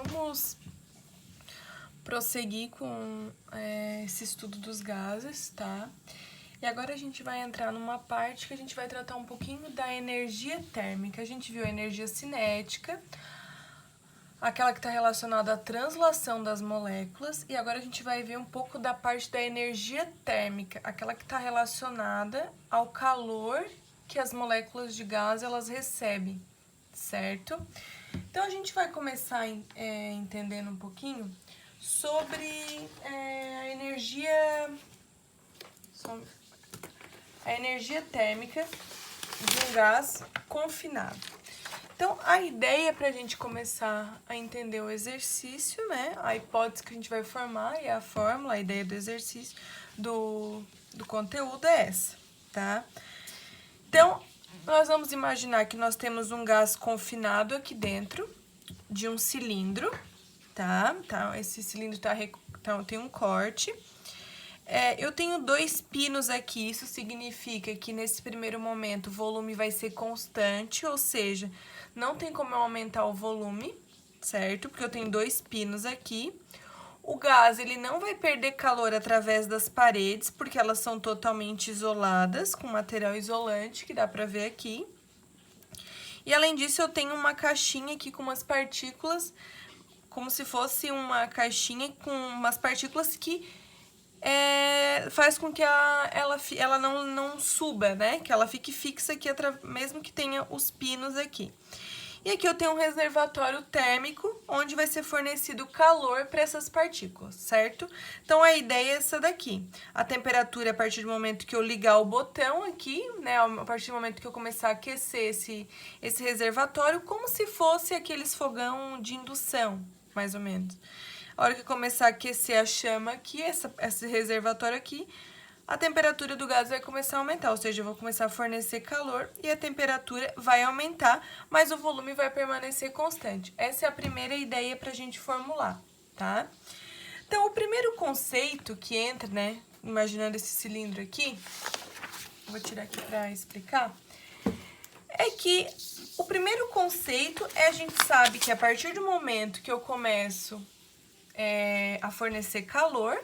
Vamos prosseguir com esse estudo dos gases, tá? E agora a gente vai entrar numa parte que a gente vai tratar um pouquinho da energia térmica. A gente viu a energia cinética, aquela que está relacionada à translação das moléculas, e agora a gente vai ver um pouco da parte da energia térmica, aquela que está relacionada ao calor que as moléculas de gás elas recebem, certo? Então a gente vai começar entendendo um pouquinho sobre a energia térmica de um gás confinado. Então, a ideia para a gente começar a entender o exercício, né? A hipótese que a gente vai formar e a fórmula, a ideia do exercício, do conteúdo é essa, tá? Então, nós vamos imaginar que nós temos um gás confinado aqui dentro de um cilindro, tá? Esse cilindro tem um corte. Eu tenho 2 pinos aqui, isso significa que nesse primeiro momento o volume vai ser constante, ou seja, não tem como eu aumentar o volume, certo? Porque eu tenho 2 pinos aqui. O gás, ele não vai perder calor através das paredes, porque elas são totalmente isoladas, com material isolante, que dá pra ver aqui. E além disso, eu tenho uma caixinha aqui com umas partículas, como se fosse uma caixinha com umas partículas que faz com que ela não suba, né? Que ela fique fixa aqui, mesmo que tenha os pinos aqui. E aqui eu tenho um reservatório térmico, onde vai ser fornecido calor para essas partículas, certo? Então, a ideia é essa daqui. A temperatura, a partir do momento que eu ligar o botão aqui, né? A partir do momento que eu começar a aquecer esse reservatório, como se fosse aqueles fogão de indução, mais ou menos. A hora que começar a aquecer a chama aqui, esse reservatório aqui, a temperatura do gás vai começar a aumentar, ou seja, eu vou começar a fornecer calor e a temperatura vai aumentar, mas o volume vai permanecer constante. Essa é a primeira ideia para a gente formular, tá? Então, o primeiro conceito que entra, né, imaginando esse cilindro aqui, vou tirar aqui para explicar, é que o primeiro conceito a gente sabe que a partir do momento que eu começo a fornecer calor,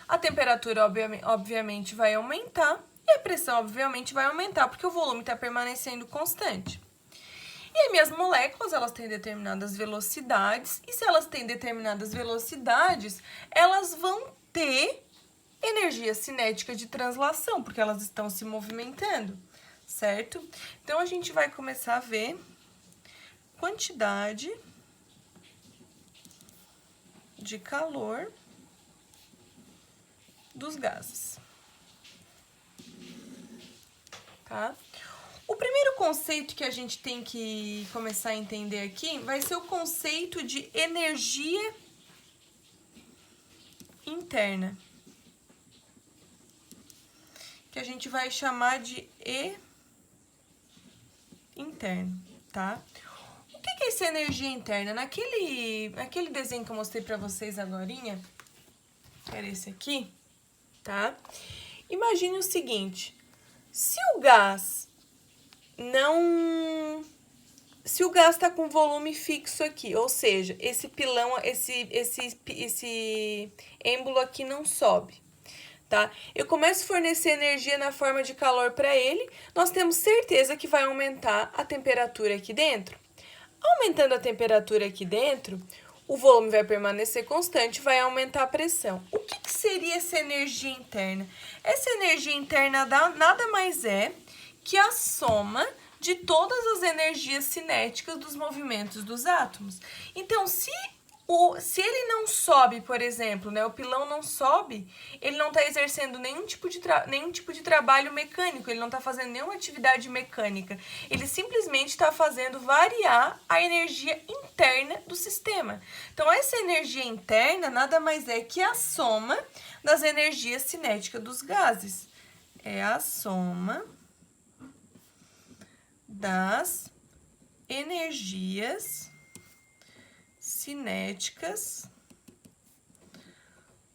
a temperatura, obviamente, vai aumentar e a pressão, obviamente, vai aumentar, porque o volume está permanecendo constante. E aí, minhas moléculas, elas têm determinadas velocidades, e se elas têm determinadas velocidades, elas vão ter energia cinética de translação, porque elas estão se movimentando, certo? Então, a gente vai começar a ver quantidade de calor dos gases, tá? O primeiro conceito que a gente tem que começar a entender aqui vai ser o conceito de energia interna, que a gente vai chamar de E interno, tá? O que é essa energia interna? Naquele desenho que eu mostrei pra vocês agorinha, que era esse aqui, tá? Imagine o seguinte, se o gás está com volume fixo aqui, ou seja, esse pilão, esse êmbolo aqui não sobe, tá? Eu começo a fornecer energia na forma de calor para ele, nós temos certeza que vai aumentar a temperatura aqui dentro. Aumentando a temperatura aqui dentro, o volume vai permanecer constante, vai aumentar a pressão. O que seria essa energia interna? Essa energia interna nada mais é que a soma de todas as energias cinéticas dos movimentos dos átomos. Então, se ele não sobe, por exemplo, né, o pilão não sobe, ele não está exercendo nenhum tipo de trabalho mecânico, ele não está fazendo nenhuma atividade mecânica, ele simplesmente está fazendo variar a energia interna do sistema. Então, essa energia interna nada mais é que a soma das energias cinéticas dos gases. É a soma das energias cinéticas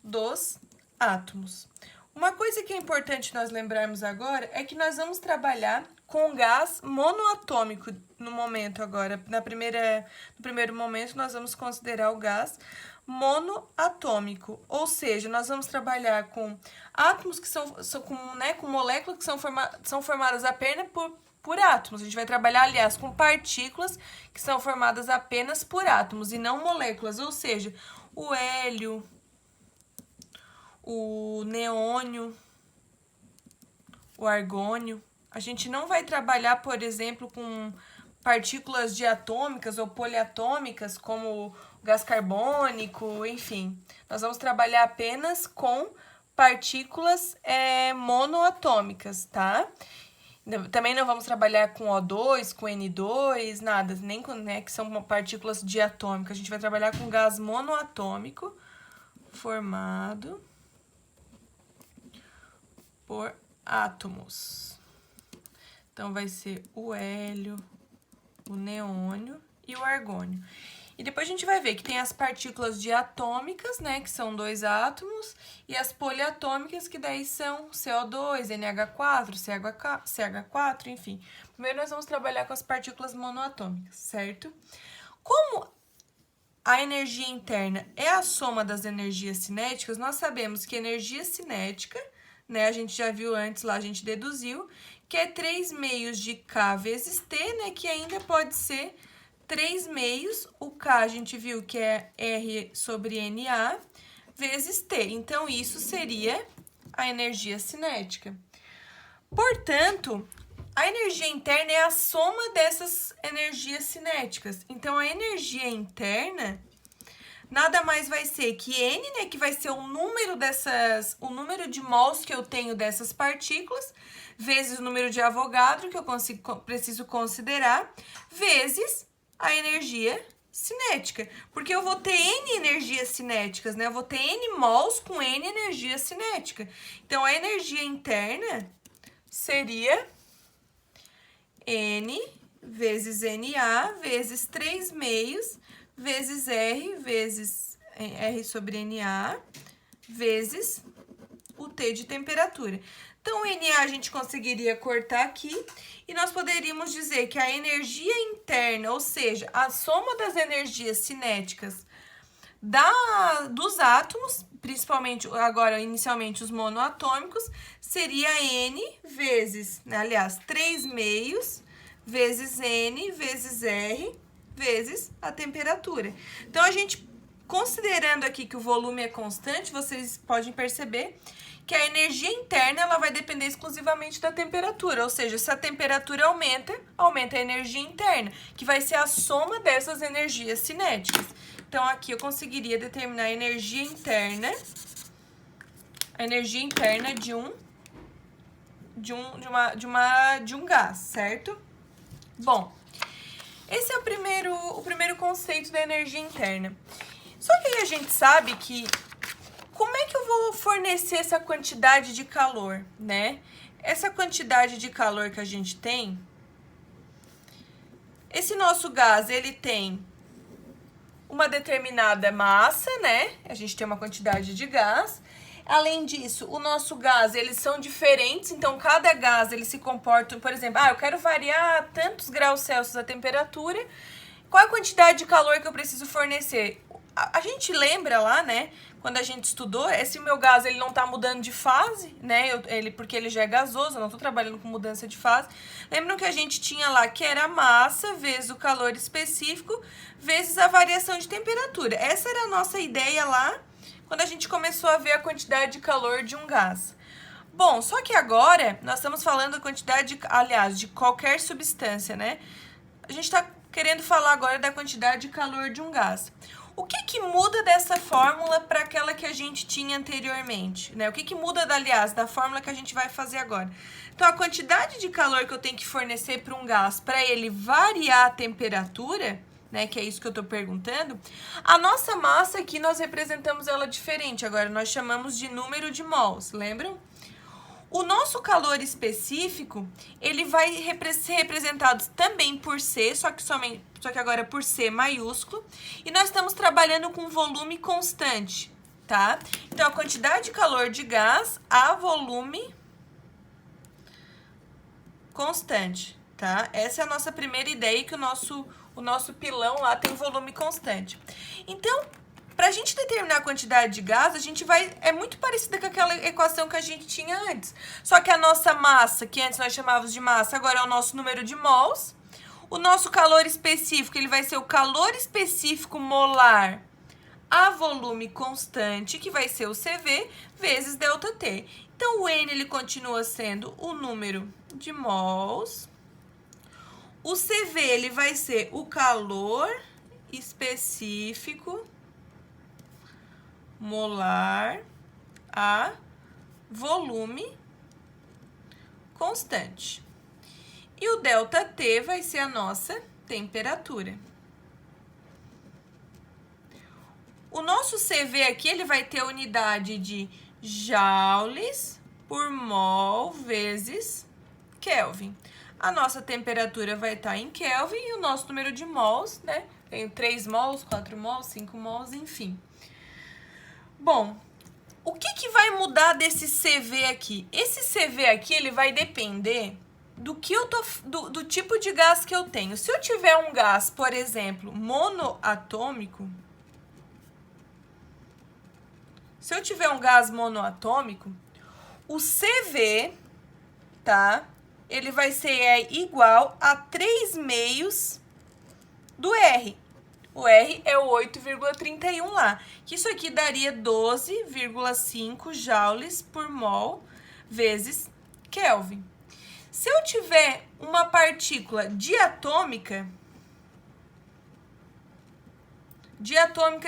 dos átomos. Uma coisa que é importante nós lembrarmos agora é que nós vamos trabalhar com gás monoatômico no momento agora. No primeiro momento, nós vamos considerar o gás monoatômico, ou seja, nós vamos trabalhar com átomos que com moléculas que são formadas apenas por átomos. A gente vai trabalhar, aliás, com partículas que são formadas apenas por átomos e não moléculas, ou seja, o hélio, o neônio, o argônio. A gente não vai trabalhar, por exemplo, com partículas diatômicas ou poliatômicas, como o gás carbônico, enfim. Nós vamos trabalhar apenas com partículas monoatômicas, tá? Também não vamos trabalhar com O2, com N2, nada, nem com, que são partículas diatômicas. A gente vai trabalhar com gás monoatômico formado por átomos. Então, vai ser o hélio, o neônio e o argônio. E depois a gente vai ver que tem as partículas diatômicas, que são 2 átomos, e as poliatômicas, que daí são CO2, NH4, CH4, enfim. Primeiro nós vamos trabalhar com as partículas monoatômicas, certo? Como a energia interna é a soma das energias cinéticas, nós sabemos que energia cinética, a gente já viu antes lá, a gente deduziu, que é 3 meios de K vezes T, que ainda pode ser 3 meios, o K a gente viu que é R sobre NA, vezes T. Então, isso seria a energia cinética. Portanto, a energia interna é a soma dessas energias cinéticas. Então, a energia interna nada mais vai ser que N, que vai ser o número de mols que eu tenho dessas partículas, vezes o número de Avogadro que eu preciso considerar, vezes a energia cinética. Porque eu vou ter N energias cinéticas, Eu vou ter N mols com N energia cinética. Então, a energia interna seria N vezes NA vezes 3 meios vezes R sobre NA, vezes o T de temperatura. Então, o NA a gente conseguiria cortar aqui e nós poderíamos dizer que a energia interna, ou seja, a soma das energias cinéticas dos átomos, principalmente agora inicialmente os monoatômicos, seria N vezes, 3 meios vezes N vezes R vezes a temperatura. Então, a gente, considerando aqui que o volume é constante, vocês podem perceber que a energia interna ela vai depender exclusivamente da temperatura, ou seja, se a temperatura aumenta, aumenta a energia interna, que vai ser a soma dessas energias cinéticas. Então, aqui eu conseguiria determinar a energia interna de um gás, certo? Bom, esse é o primeiro conceito da energia interna. Só que aí a gente sabe que como é que eu vou fornecer essa quantidade de calor, Essa quantidade de calor que a gente tem, esse nosso gás, ele tem uma determinada massa, A gente tem uma quantidade de gás. Além disso, o nosso gás, eles são diferentes, então cada gás, ele se comporta, por exemplo, eu quero variar tantos graus Celsius a temperatura, qual a quantidade de calor que eu preciso fornecer? A gente lembra lá, quando a gente estudou, esse meu gás, ele não tá mudando de fase, porque ele já é gasoso, eu não tô trabalhando com mudança de fase. Lembram que a gente tinha lá que era a massa vezes o calor específico vezes a variação de temperatura. Essa era a nossa ideia lá, quando a gente começou a ver a quantidade de calor de um gás. Bom, só que agora nós estamos falando da quantidade, aliás, de qualquer substância, A gente está querendo falar agora da quantidade de calor de um gás. O que muda dessa fórmula para aquela que a gente tinha anteriormente, O que muda, aliás, da fórmula que a gente vai fazer agora? Então, a quantidade de calor que eu tenho que fornecer para um gás, para ele variar a temperatura, que é isso que eu estou perguntando, a nossa massa aqui nós representamos ela diferente, agora nós chamamos de número de mols, lembram? O nosso calor específico, ele vai ser representado também por C, só que agora por C maiúsculo, e nós estamos trabalhando com volume constante, tá? Então, a quantidade de calor de gás a volume constante, tá? Essa é a nossa primeira ideia, que o nosso pilão lá tem volume constante. Então, pra gente determinar a quantidade de gás, a gente vai... É muito parecida com aquela equação que a gente tinha antes. Só que a nossa massa, que antes nós chamávamos de massa, agora é o nosso número de mols. O nosso calor específico, ele vai ser o calor específico molar a volume constante, que vai ser o CV, vezes ΔT. Então, o N, ele continua sendo o número de mols. O CV, ele vai ser o calor específico molar a volume constante. E o ΔT vai ser a nossa temperatura. O nosso CV aqui, ele vai ter a unidade de joules por mol vezes Kelvin. A nossa temperatura vai estar em Kelvin e o nosso número de mols, né? Tem 3 mols, 4 mols, 5 mols, enfim. Bom, o que vai mudar desse CV aqui? Esse CV aqui, ele vai depender do tipo de gás que eu tenho. Se eu tiver um gás, por exemplo, monoatômico, o CV, tá? Ele vai ser igual a 3/2 do R. O R é o 8,31 lá. Que isso aqui daria 12,5 joules por mol vezes Kelvin. Se eu tiver uma partícula diatômica,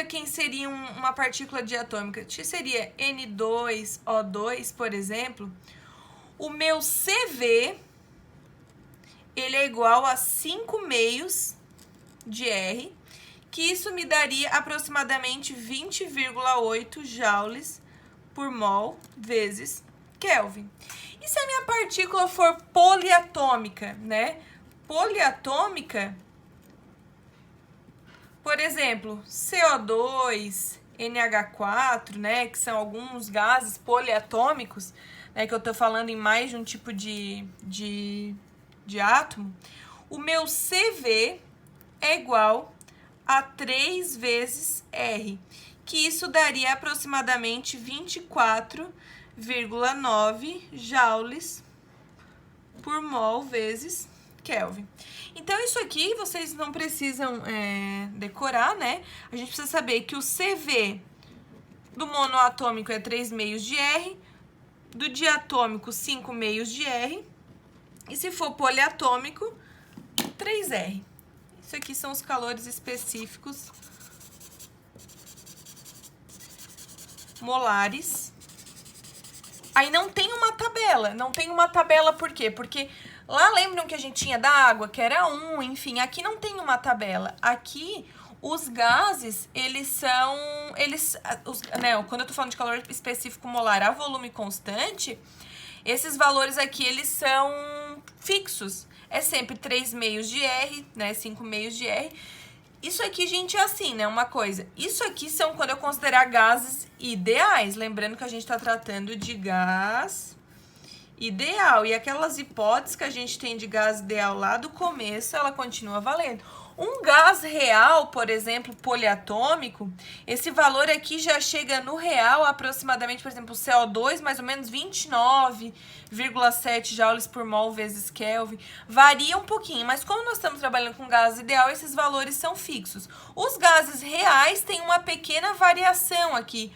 quem seria uma partícula diatômica? Seria N2O2, por exemplo. O meu CV, ele é igual a 5/2 de R, que isso me daria aproximadamente 20,8 joules por mol vezes Kelvin. E se a minha partícula for poliatômica, né? Poliatômica, por exemplo, CO2, NH4, né? Que são alguns gases poliatômicos, né? Que eu tô falando em mais de um tipo de átomo. O meu CV é igual a 3 vezes R, que isso daria aproximadamente 24,9 joules por mol vezes Kelvin. Então, isso aqui vocês não precisam decorar, né? A gente precisa saber que o CV do monoatômico é 3/2 de R, do diatômico 5/2 de R, e se for poliatômico, 3R. Isso aqui são os calores específicos molares. Aí não tem uma tabela, por quê? Porque lá lembram que a gente tinha da água, que era 1, enfim, aqui não tem uma tabela. Aqui, os gases, quando eu tô falando de calor específico molar a volume constante, esses valores aqui, eles são fixos. É sempre 3/2 de R, né, 5/2 de R. Isso aqui, gente, é assim, né, uma coisa. Isso aqui são quando eu considerar gases ideais. Lembrando que a gente tá tratando de gás ideal. E aquelas hipóteses que a gente tem de gás ideal lá do começo, ela continua valendo. Um gás real, por exemplo, poliatômico, esse valor aqui já chega no real aproximadamente, por exemplo, o CO2, mais ou menos 29,7 joules por mol vezes Kelvin. Varia um pouquinho, mas como nós estamos trabalhando com gás ideal, esses valores são fixos. Os gases reais têm uma pequena variação aqui.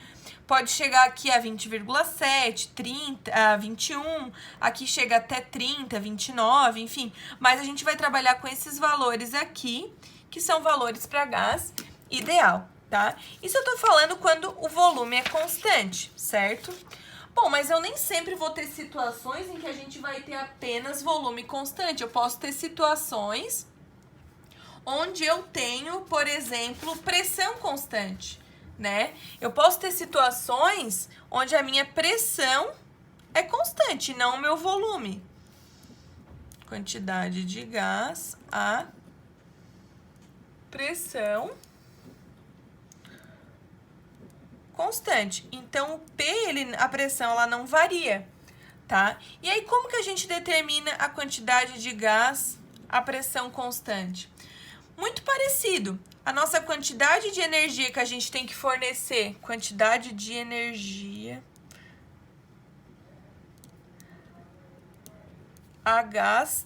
Pode chegar aqui a 20,7, 30, a 21, aqui chega até 30, 29, enfim. Mas a gente vai trabalhar com esses valores aqui, que são valores para gás ideal, tá? Isso eu tô falando quando o volume é constante, certo? Bom, mas eu nem sempre vou ter situações em que a gente vai ter apenas volume constante. Eu posso ter situações onde eu tenho, por exemplo, pressão constante, né? Eu posso ter situações onde a minha pressão é constante, não o meu volume. Quantidade de gás a pressão constante. Então, o P, a pressão, ela não varia, tá? E aí, como que a gente determina a quantidade de gás a pressão constante? Muito parecido. A nossa quantidade de energia que a gente tem que fornecer, quantidade de energia a gás,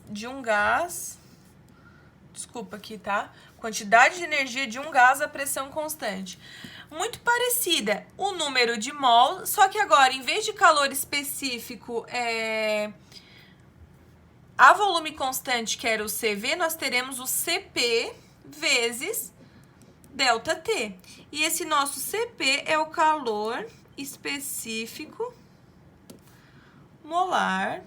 desculpa aqui, tá? Quantidade de energia de um gás a pressão constante. Muito parecida, o número de mol, só que agora, em vez de calor específico, a volume constante, que era o CV, nós teremos o CP vezes ΔT. E esse nosso CP é o calor específico molar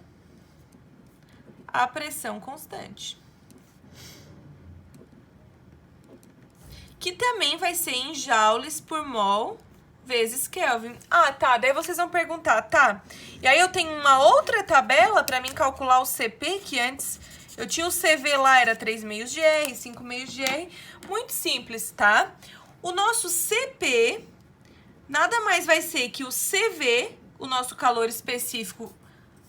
a pressão constante. Que também vai ser em joules por mol vezes Kelvin. Ah, tá. Daí vocês vão perguntar, tá? E aí eu tenho uma outra tabela para mim calcular o CP, que antes eu tinha o CV lá, era 3 meios de R, 5 meios de R. Muito simples, tá? O nosso CP nada mais vai ser que o CV, o nosso calor específico,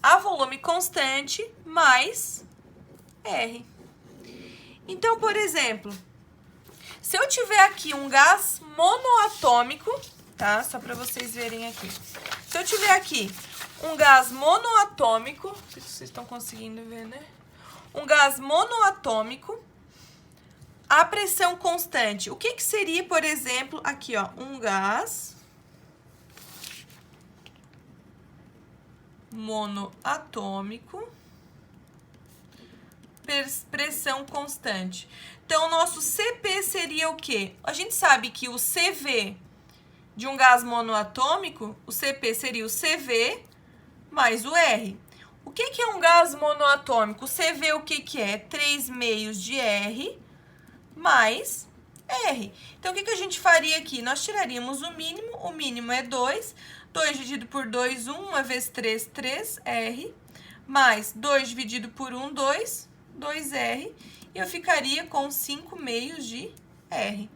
a volume constante, mais R. Então, por exemplo, se eu tiver aqui um gás monoatômico, tá? Só para vocês verem aqui. Se eu tiver aqui um gás monoatômico, não sei se vocês estão conseguindo ver, né? Um gás monoatômico, a pressão constante. O que seria, por exemplo, aqui, ó, um gás monoatômico, pressão constante. Então, o nosso CP seria o quê? A gente sabe que o CV de um gás monoatômico, o CP seria o CV mais o R. O que é um gás monoatômico? O CV, o que é? 3 meios de R mais R. Então, o que a gente faria aqui? Nós tiraríamos o mínimo é 2, 2 dividido por 2, 1, 1 vezes 3, 3R, mais 2 dividido por 1, 2, 2R, e eu ficaria com 5 meios de R.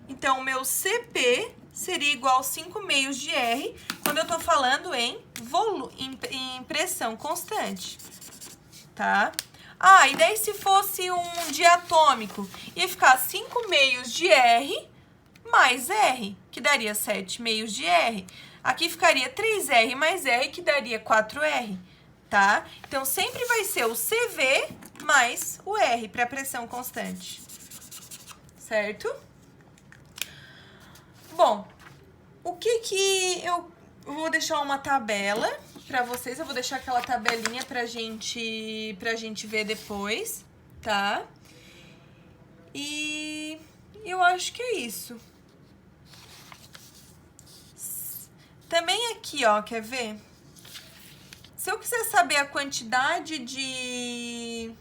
Então, o meu CP seria igual a 5 meios de R, quando eu estou falando em pressão constante, tá? Ah, e daí se fosse um diatômico, ia ficar 5 meios de R mais R, que daria 7 meios de R. Aqui ficaria 3R mais R, que daria 4R, tá? Então, sempre vai ser o CV mais o R para pressão constante, certo? Bom, o que eu vou deixar uma tabela para vocês, eu vou deixar aquela tabelinha pra gente ver depois, tá? E eu acho que é isso. Também aqui, ó, quer ver? Se eu quiser saber a quantidade de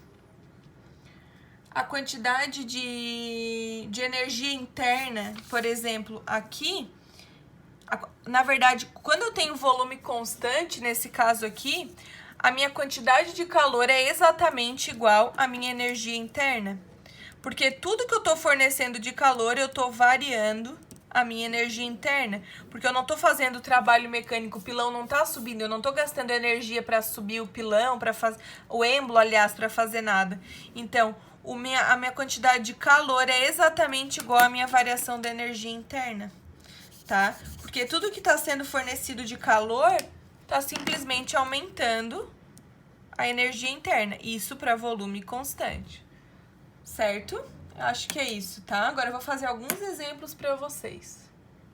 energia interna, por exemplo, aqui, na verdade, quando eu tenho volume constante, nesse caso aqui, a minha quantidade de calor é exatamente igual à minha energia interna. Porque tudo que eu estou fornecendo de calor, eu estou variando a minha energia interna. Porque eu não estou fazendo trabalho mecânico, o pilão não está subindo, eu não estou gastando energia para subir o pilão, para fazer o êmbolo, aliás, para fazer nada. Então, a minha quantidade de calor é exatamente igual à minha variação da energia interna, tá? Porque tudo que está sendo fornecido de calor está simplesmente aumentando a energia interna. Isso para volume constante, certo? Eu acho que é isso, tá? Agora eu vou fazer alguns exemplos para vocês.